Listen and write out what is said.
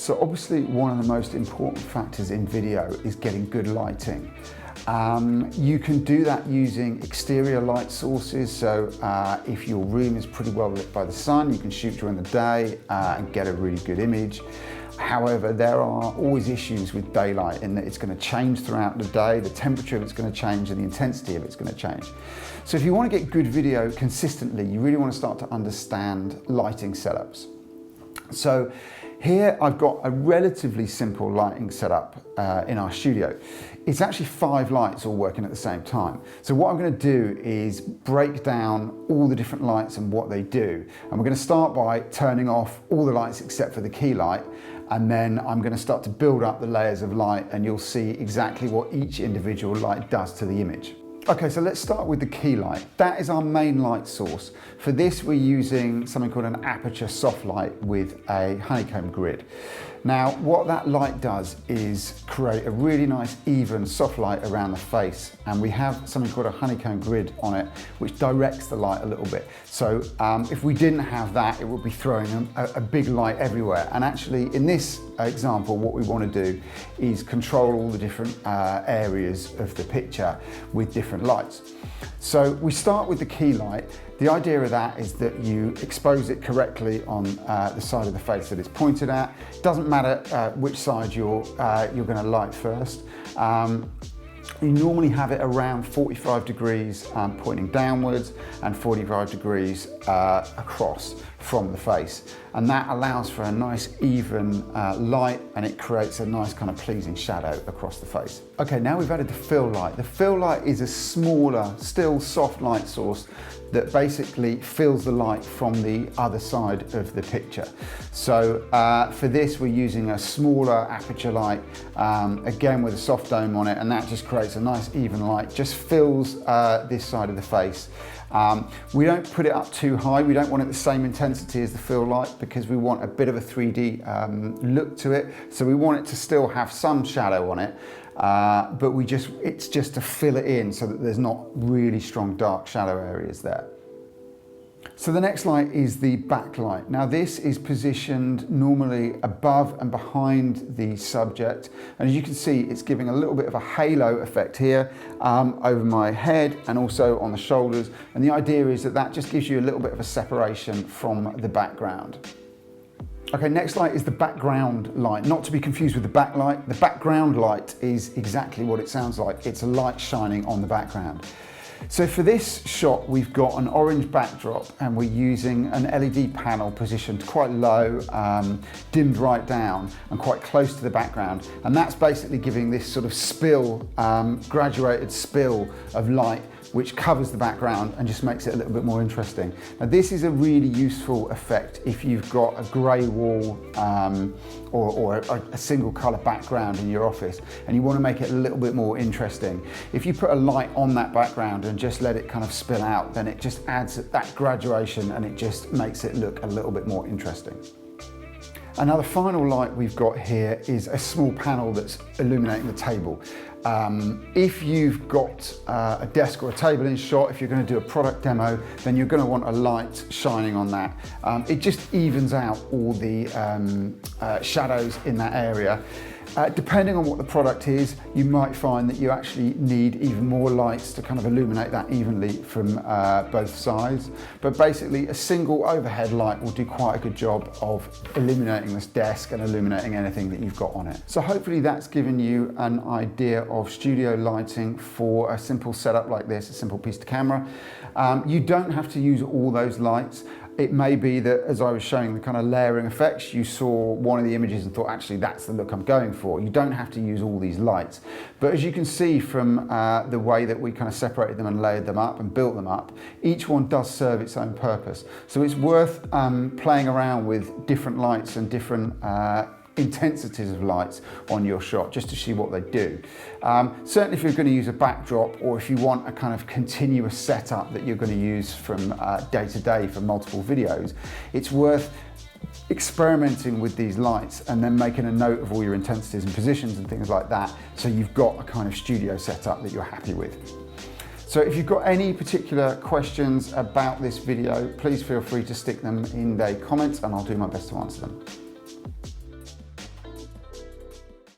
So obviously one of the most important factors in video is getting good lighting. You can do that using exterior light sources. So if your room is pretty well lit by the sun, you can shoot during the day and get a really good image. However, there are always issues with daylight in that it's going to change throughout the day, the temperature of it's going to change and the intensity of it's going to change. So if you want to get good video consistently, you really want to start to understand lighting setups. So here I've got a relatively simple lighting setup in our studio. It's actually 5 lights all working at the same time. So what I'm going to do is break down all the different lights and what they do. And we're going to start by turning off all the lights except for the key light. And then I'm going to start to build up the layers of light and you'll see exactly what each individual light does to the image. Okay, so let's start with the key light. That is our main light source. For this, we're using something called an aperture soft light with a honeycomb grid. Now, what that light does is create a really nice, even soft light around the face. And we have something called a honeycomb grid on it, which directs the light a little bit. So if we didn't have that, it would be throwing a big light everywhere. And actually, in this example, what we want to do is control all the different areas of the picture with different lights. So we start with the key light. The idea of that is that you expose it correctly on the side of the face that it's pointed at. It doesn't matter which side you're going to light first. You normally have it around 45 degrees pointing downwards and 45 degrees across from the face. And that allows for a nice even light and it creates a nice kind of pleasing shadow across the face. Okay, now we've added the fill light. The fill light is a smaller, still soft light source that basically fills the light from the other side of the picture. So for this, we're using a smaller aperture light, again with a soft dome on it, and that just creates a nice even light, just fills this side of the face. We don't put it up too high. We don't want it the same intensity as the fill light because we want a bit of a 3D look to it. So we want it to still have some shadow on it, but it's just to fill it in so that there's not really strong dark shadow areas there. So the next light is the backlight. Now this is positioned normally above and behind the subject. And as you can see, it's giving a little bit of a halo effect here over my head and also on the shoulders. And the idea is that that just gives you a little bit of a separation from the background. Okay, next light is the background light, not to be confused with the backlight. The background light is exactly what it sounds like. It's a light shining on the background. So for this shot, we've got an orange backdrop and we're using an LED panel positioned quite low, dimmed right down and quite close to the background. And that's basically giving this sort of spill, graduated spill of light which covers the background and just makes it a little bit more interesting. Now this is a really useful effect if you've got a grey wall or a single colour background in your office and you want to make it a little bit more interesting. If you put a light on that background and just let it kind of spill out, then it just adds that graduation and it just makes it look a little bit more interesting. And now the final light we've got here is a small panel that's illuminating the table. If you've got a desk or a table in shot, if you're going to do a product demo, then you're going to want a light shining on that. It just evens out all the shadows in that area. Depending on what the product is, you might find that you actually need even more lights to kind of illuminate that evenly from both sides. But basically, a single overhead light will do quite a good job of illuminating this desk and illuminating anything that you've got on it. So hopefully that's given you an idea of studio lighting for a simple setup like this, a simple piece to camera. You don't have to use all those lights. It may be that as I was showing the kind of layering effects, you saw one of the images and thought, actually, that's the look I'm going for. You don't have to use all these lights. But as you can see from the way that we kind of separated them and layered them up and built them up, each one does serve its own purpose. So it's worth playing around with different lights and different intensities of lights on your shot just to see what they do. Certainly if you're going to use a backdrop or if you want a kind of continuous setup that you're going to use from day to day for multiple videos, it's worth experimenting with these lights and then making a note of all your intensities and positions and things like that so you've got a kind of studio setup that you're happy with. So if you've got any particular questions about this video, please feel free to stick them in the comments and I'll do my best to answer them.